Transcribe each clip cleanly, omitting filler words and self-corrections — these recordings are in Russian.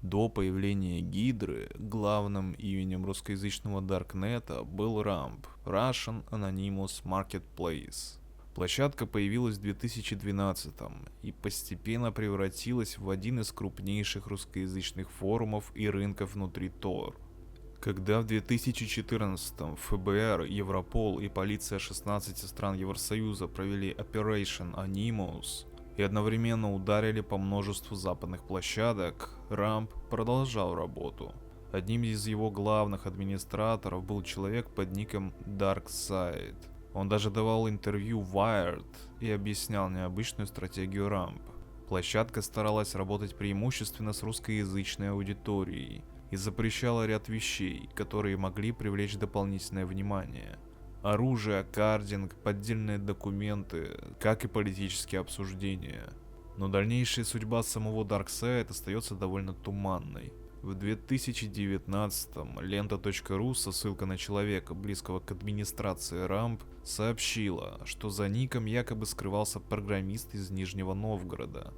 До появления Гидры главным именем русскоязычного Даркнета был RAMP – Russian Anonymous Marketplace. Площадка появилась в 2012 и постепенно превратилась в один из крупнейших русскоязычных форумов и рынков внутри Tor. Когда в 2014 ФБР, Европол и полиция 16 стран Евросоюза провели Operation Anonymous и одновременно ударили по множеству западных площадок, RAMP продолжал работу. Одним из его главных администраторов был человек под ником DarkSide. Он даже давал интервью Wired и объяснял необычную стратегию RAMP. Площадка старалась работать преимущественно с русскоязычной аудиторией и запрещала ряд вещей, которые могли привлечь дополнительное внимание. Оружие, кардинг, поддельные документы, как и политические обсуждения. Но дальнейшая судьба самого DarkSide остается довольно туманной. В 2019-м лента.ру со ссылкой на человека, близкого к администрации RAMP, сообщила, что за ником якобы скрывался программист из Нижнего Новгорода,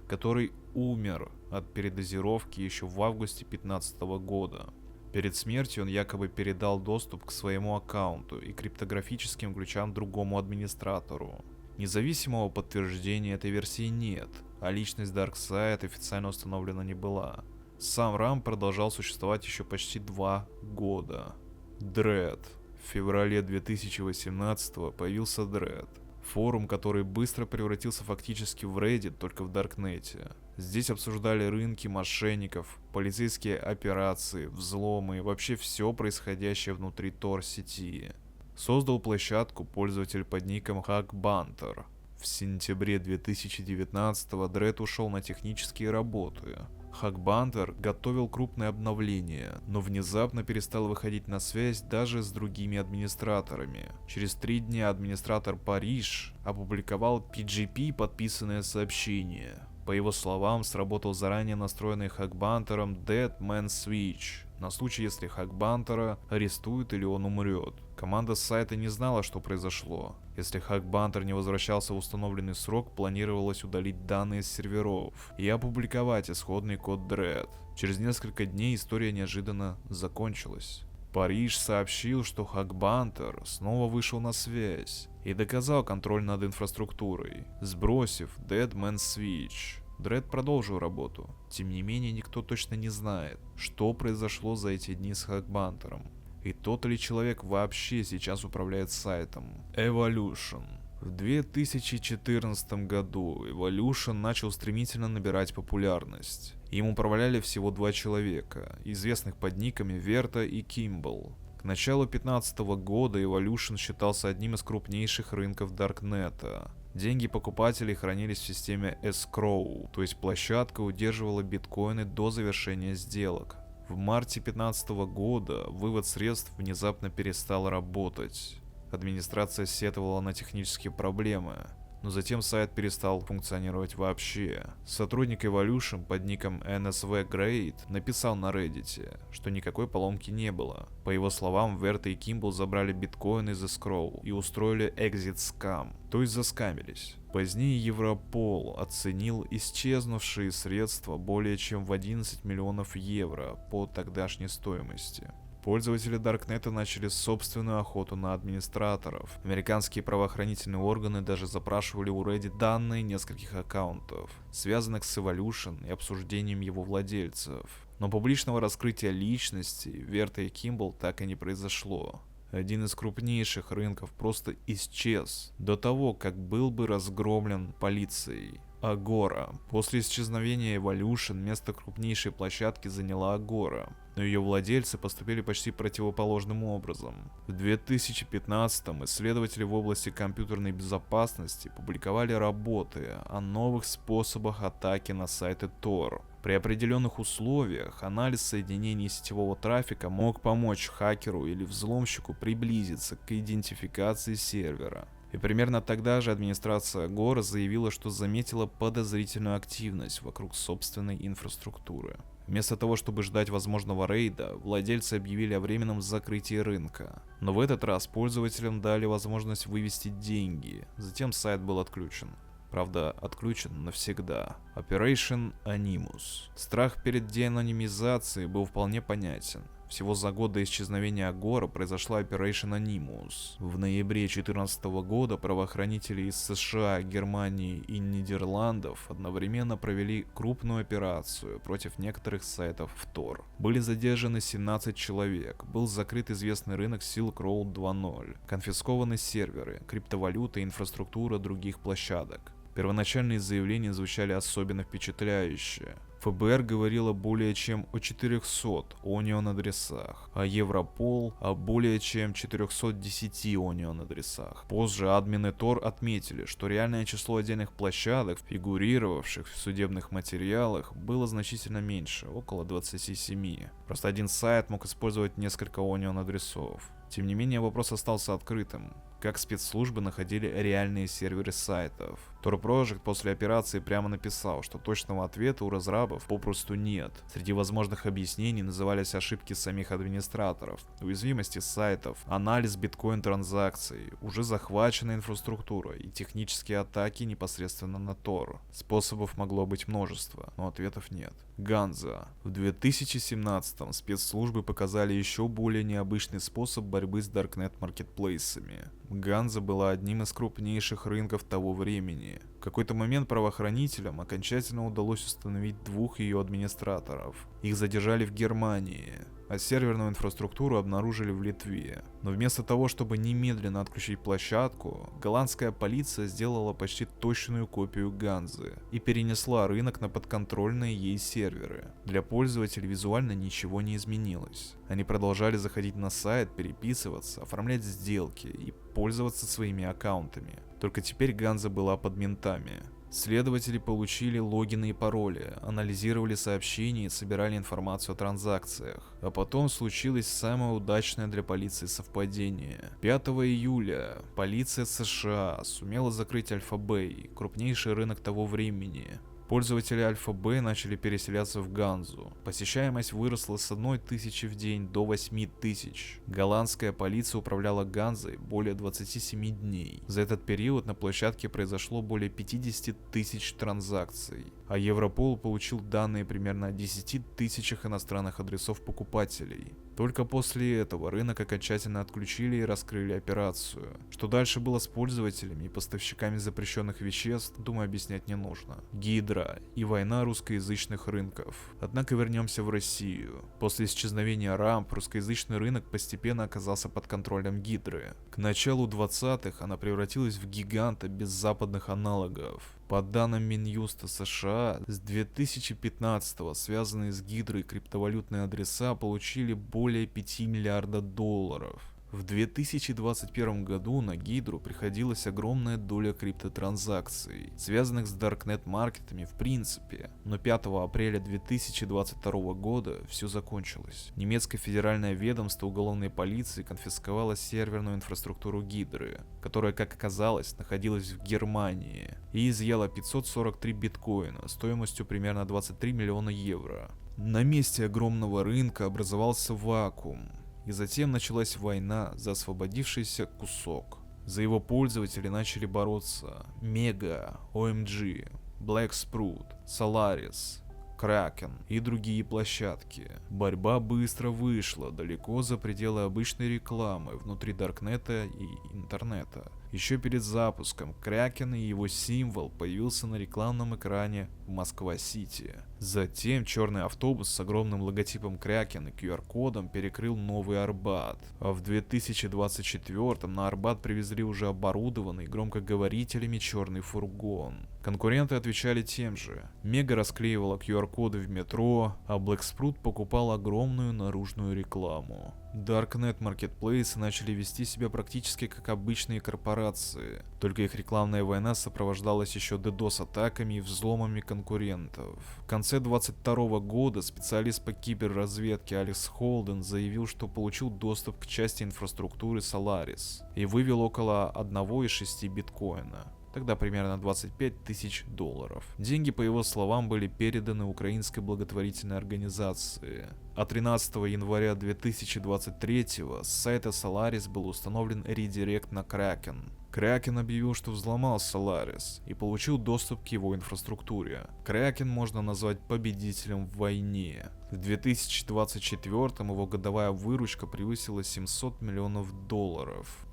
который умер от передозировки еще в августе 2015 года. Перед смертью он якобы передал доступ к своему аккаунту и криптографическим ключам другому администратору. Независимого подтверждения этой версии нет, а личность DarkSide официально установлена не была. Сам RAMP продолжал существовать еще почти 2 года. Dread. В феврале 2018 появился Dread. Форум, который быстро превратился фактически в Reddit, только в Даркнете. Здесь обсуждали рынки мошенников, полицейские операции, взломы и вообще все происходящее внутри Tor-сети. Создал площадку пользователь под ником HackBunter. В сентябре 2019-го Dread ушел на технические работы. HackBunter готовил крупное обновление, но внезапно перестал выходить на связь даже с другими администраторами. Через 3 дня администратор Париж опубликовал PGP подписанное сообщение. По его словам, сработал заранее настроенный HackBunter'ом Dead Man Switch, на случай, если HackBunter'a арестуют или он умрет. Команда с сайта не знала, что произошло. Если HackBunter не возвращался в установленный срок, планировалось удалить данные с серверов и опубликовать исходный код Dread. Через несколько дней история неожиданно закончилась. Париж сообщил, что HackBunter снова вышел на связь и доказал контроль над инфраструктурой, сбросив Dead Man Switch. Dread продолжил работу. Тем не менее, никто точно не знает, что произошло за эти дни с HackBunter'ом. И тот ли человек вообще сейчас управляет сайтом. Evolution. В 2014 году Evolution начал стремительно набирать популярность. Им управляли всего 2 человека, известных под никами Верта и Кимбл. К началу 2015 года Evolution считался одним из крупнейших рынков Даркнета. Деньги покупателей хранились в системе Escrow, то есть площадка удерживала биткоины до завершения сделок. В марте 2015 года вывод средств внезапно перестал работать. Администрация сетовала на технические проблемы, но затем сайт перестал функционировать вообще. Сотрудник Evolution под ником NSV Great написал на Reddit, что никакой поломки не было. По его словам, Верта и Кимбл забрали биткоин из Escrow и устроили exit scam, то есть заскамились. Позднее Европол оценил исчезнувшие средства более чем в 11 миллионов евро по тогдашней стоимости. Пользователи Даркнета начали собственную охоту на администраторов. Американские правоохранительные органы даже запрашивали у Reddit данные нескольких аккаунтов, связанных с Evolution и обсуждением его владельцев. Но публичного раскрытия личности Верта и Кимбл так и не произошло. Один из крупнейших рынков просто исчез до того, как был бы разгромлен полицией. Agora. После исчезновения Evolution место крупнейшей площадки заняла Agora, но ее владельцы поступили почти противоположным образом. В 2015-м исследователи в области компьютерной безопасности публиковали работы о новых способах атаки на сайты Tor. При определенных условиях анализ соединений сетевого трафика мог помочь хакеру или взломщику приблизиться к идентификации сервера. И примерно тогда же администрация Agora заявила, что заметила подозрительную активность вокруг собственной инфраструктуры. Вместо того, чтобы ждать возможного рейда, владельцы объявили о временном закрытии рынка. Но в этот раз пользователям дали возможность вывести деньги, затем сайт был отключен. правда отключен навсегда. Operation Animus. Страх перед деанонимизацией был вполне понятен. Всего за год до исчезновения Агора произошла Operation Animus. В ноябре 2014 года правоохранители из США, Германии и Нидерландов одновременно провели крупную операцию против некоторых сайтов в Tor. Были задержаны 17 человек, был закрыт известный рынок Silk Road 2.0, конфискованы серверы, криптовалюта и инфраструктура других площадок. Первоначальные заявления звучали особенно впечатляюще. ФБР говорило более чем о 400 Onion-адресах, а Европол о более чем 410 Onion-адресах. Позже админы Tor отметили, что реальное число отдельных площадок, фигурировавших в судебных материалах, было значительно меньше, около 27. Просто один сайт мог использовать несколько Onion-адресов. Тем не менее, вопрос остался открытым. Как спецслужбы находили реальные серверы сайтов? Tor Project после операции прямо написал, что точного ответа у разрабов попросту нет. Среди возможных объяснений назывались ошибки самих администраторов, уязвимости сайтов, анализ биткоин-транзакций, уже захваченная инфраструктура и технические атаки непосредственно на Tor. Способов могло быть множество, но ответов нет. Ганза. В 2017-м спецслужбы показали еще более необычный способ борьбы с даркнет-маркетплейсами. Ганза была одним из крупнейших рынков того времени. В какой-то момент правоохранителям окончательно удалось установить двух ее администраторов. Их задержали в Германии, а серверную инфраструктуру обнаружили в Литве. Но вместо того, чтобы немедленно отключить площадку, голландская полиция сделала почти точную копию Ганзы и перенесла рынок на подконтрольные ей серверы. Для пользователей визуально ничего не изменилось. Они продолжали заходить на сайт, переписываться, оформлять сделки и пользоваться своими аккаунтами. Только теперь Ганза была под ментами. Следователи получили логины и пароли, анализировали сообщения и собирали информацию о транзакциях. А потом случилось самое удачное для полиции совпадение. 5 июля полиция США сумела закрыть Альфа-Бэй, крупнейший рынок того времени. Пользователи Альфа-Бэй начали переселяться в Ганзу. Посещаемость выросла с 1000 в день до 8000. Голландская полиция управляла Ганзой более 27 дней. За этот период на площадке произошло более 50 тысяч транзакций, а Европол получил данные примерно о 10 тысячах иностранных адресов покупателей. Только после этого рынок окончательно отключили и раскрыли операцию. Что дальше было с пользователями и поставщиками запрещенных веществ, думаю, объяснять не нужно. Гидра и война русскоязычных рынков. Однако вернемся в Россию. После исчезновения рамп русскоязычный рынок постепенно оказался под контролем Гидры. К началу 20-х она превратилась в гиганта без западных аналогов. По данным Минюста США, с 2015-го связанные с Гидрой криптовалютные адреса получили более 5 миллиардов долларов. В 2021 году на Гидру приходилась огромная доля криптотранзакций, связанных с даркнет-маркетами в принципе, но 5 апреля 2022 года все закончилось. Немецкое федеральное ведомство уголовной полиции конфисковало серверную инфраструктуру Гидры, которая, как оказалось, находилась в Германии, и изъяло 543 биткоина стоимостью примерно 23 миллиона евро. На месте огромного рынка образовался вакуум. И затем началась война за освободившийся кусок. За его пользователи начали бороться Mega, OMG, Black Sprout, Solaris, Kraken и другие площадки. Борьба быстро вышла далеко за пределы обычной рекламы внутри Даркнета и интернета. Еще перед запуском Kraken и его символ появился на рекламном экране в Москва-Сити. Затем черный автобус с огромным логотипом Kraken и QR-кодом перекрыл Новый Арбат. А в 2024-м на Арбат привезли уже оборудованный громкоговорителями черный фургон. Конкуренты отвечали тем же. Мега расклеивала QR-коды в метро, а Black Sprout покупал огромную наружную рекламу. Darknet Marketplace начали вести себя практически как обычные корпорации, только их рекламная война сопровождалась еще DDoS-атаками и взломами конкурентов. В конце 2022 года специалист по киберразведке Алекс Холден заявил, что получил доступ к части инфраструктуры Solaris и вывел около 1,6 биткоина. Тогда примерно 25 тысяч долларов. Деньги, по его словам, были переданы украинской благотворительной организации. А 13 января 2023 с сайта Solaris был установлен редирект на Kraken. Кракен объявил, что взломал Solaris и получил доступ к его инфраструктуре. Кракен можно назвать победителем в войне. В 2024 его годовая выручка превысила $700 миллионов.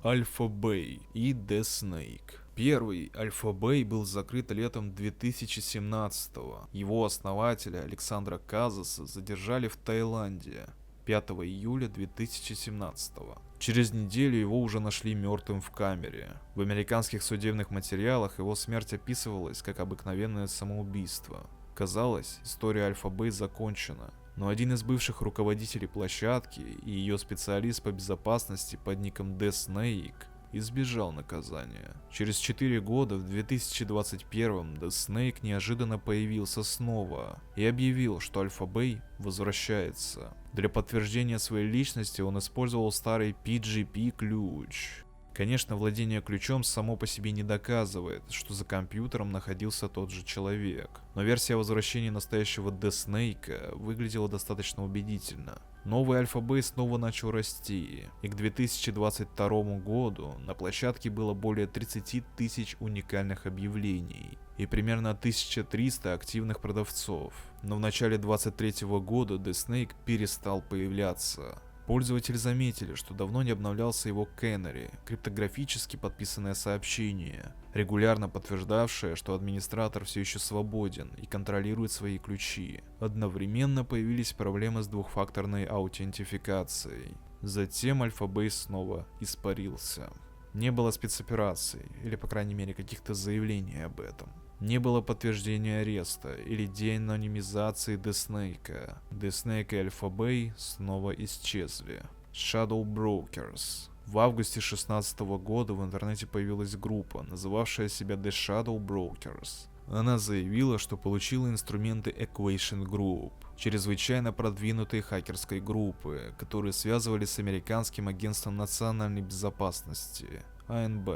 Alpha Bay и The Snake. Первый Alpha Bay был закрыт летом 2017-го. Его основателя Александра Казаса задержали в Таиланде 5 июля 2017-го. Через неделю его уже нашли мертвым в камере. В американских судебных материалах его смерть описывалась как обыкновенное самоубийство. Казалось, история Alpha Bay закончена. Но один из бывших руководителей площадки и ее специалист по безопасности под ником The Snake избежал наказания. Через 4 года, в 2021-м, The Snake неожиданно появился снова и объявил, что Alpha Bay возвращается. Для подтверждения своей личности он использовал старый PGP-ключ. Конечно, владение ключом само по себе не доказывает, что за компьютером находился тот же человек, но версия возвращения настоящего The Snake выглядела достаточно убедительно. Новый Alpha Bay снова начал расти, и к 2022 году на площадке было более 30 тысяч уникальных объявлений и примерно 1300 активных продавцов. Но в начале 2023 года The Snake перестал появляться. Пользователи заметили, что давно не обновлялся его Canary, криптографически подписанное сообщение, регулярно подтверждавшее, что администратор все еще свободен и контролирует свои ключи. Одновременно появились проблемы с двухфакторной аутентификацией. Затем Alpha Bay снова испарился. Не было спецопераций, или по крайней мере каких-то заявлений об этом. Не было подтверждения ареста или деанонимизации The Snake. The Snake и Alpha Bay снова исчезли. Shadow Brokers. В августе 2016 года в интернете появилась группа, называвшая себя The Shadow Brokers. Она заявила, что получила инструменты Equation Group, чрезвычайно продвинутой хакерской группы, которые связывали с американским агентством национальной безопасности, АНБ.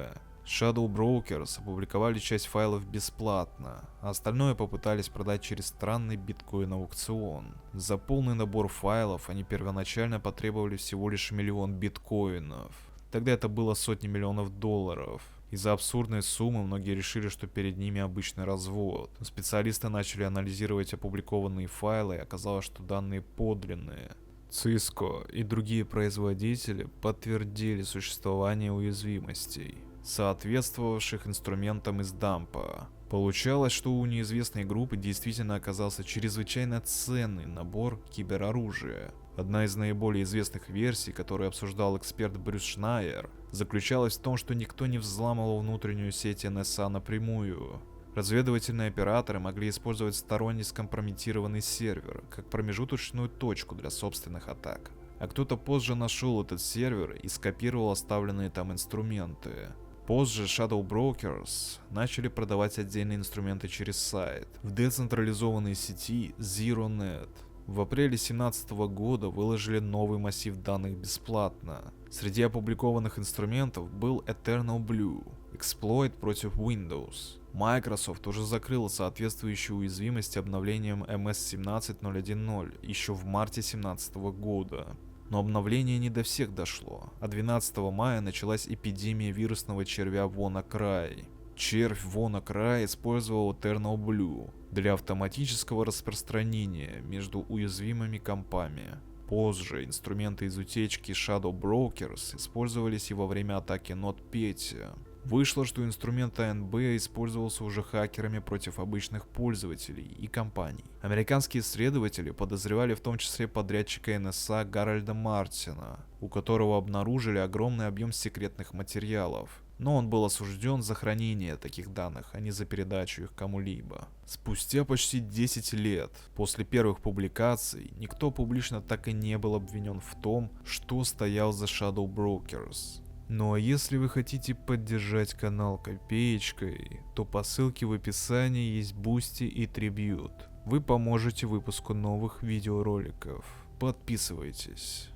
Shadow Brokers опубликовали часть файлов бесплатно, а остальное попытались продать через странный биткоин-аукцион. За полный набор файлов они первоначально потребовали всего лишь 1 миллион биткоинов. Тогда это было сотни миллионов долларов. Из-за абсурдной суммы многие решили, что перед ними обычный развод. Специалисты начали анализировать опубликованные файлы, и оказалось, что данные подлинные. Cisco и другие производители подтвердили существование уязвимостей, соответствовавших инструментам из дампа. Получалось, что у неизвестной группы действительно оказался чрезвычайно ценный набор кибероружия. Одна из наиболее известных версий, которую обсуждал эксперт Брюс Шнайер, заключалась в том, что никто не взламывал внутреннюю сеть НСА напрямую. Разведывательные операторы могли использовать сторонний скомпрометированный сервер как промежуточную точку для собственных атак. А кто-то позже нашел этот сервер и скопировал оставленные там инструменты. Позже Shadow Brokers начали продавать отдельные инструменты через сайт в децентрализованной сети ZeroNet. В апреле 2017 года выложили новый массив данных бесплатно. Среди опубликованных инструментов был Eternal Blue, эксплойт против Windows. Microsoft уже закрыла соответствующую уязвимость обновлением MS-17.0.1.0 еще в марте 2017 года. Но обновление не до всех дошло, а 12 мая началась эпидемия вирусного червя WannaCry. Червь WannaCry использовал Eternal Blue для автоматического распространения между уязвимыми компами. Позже инструменты из утечки Shadow Brokers использовались и во время атаки NotPetya. Вышло, что инструмент АНБ использовался уже хакерами против обычных пользователей и компаний. Американские исследователи подозревали в том числе подрядчика НСА Гарольда Мартина, у которого обнаружили огромный объем секретных материалов. Но он был осужден за хранение таких данных, а не за передачу их кому-либо. Спустя почти 10 лет после первых публикаций никто публично так и не был обвинен в том, что стоял за Shadow Brokers. Ну а если вы хотите поддержать канал копеечкой, то по ссылке в описании есть Boosty и Tribute. Вы поможете выпуску новых видеороликов. Подписывайтесь.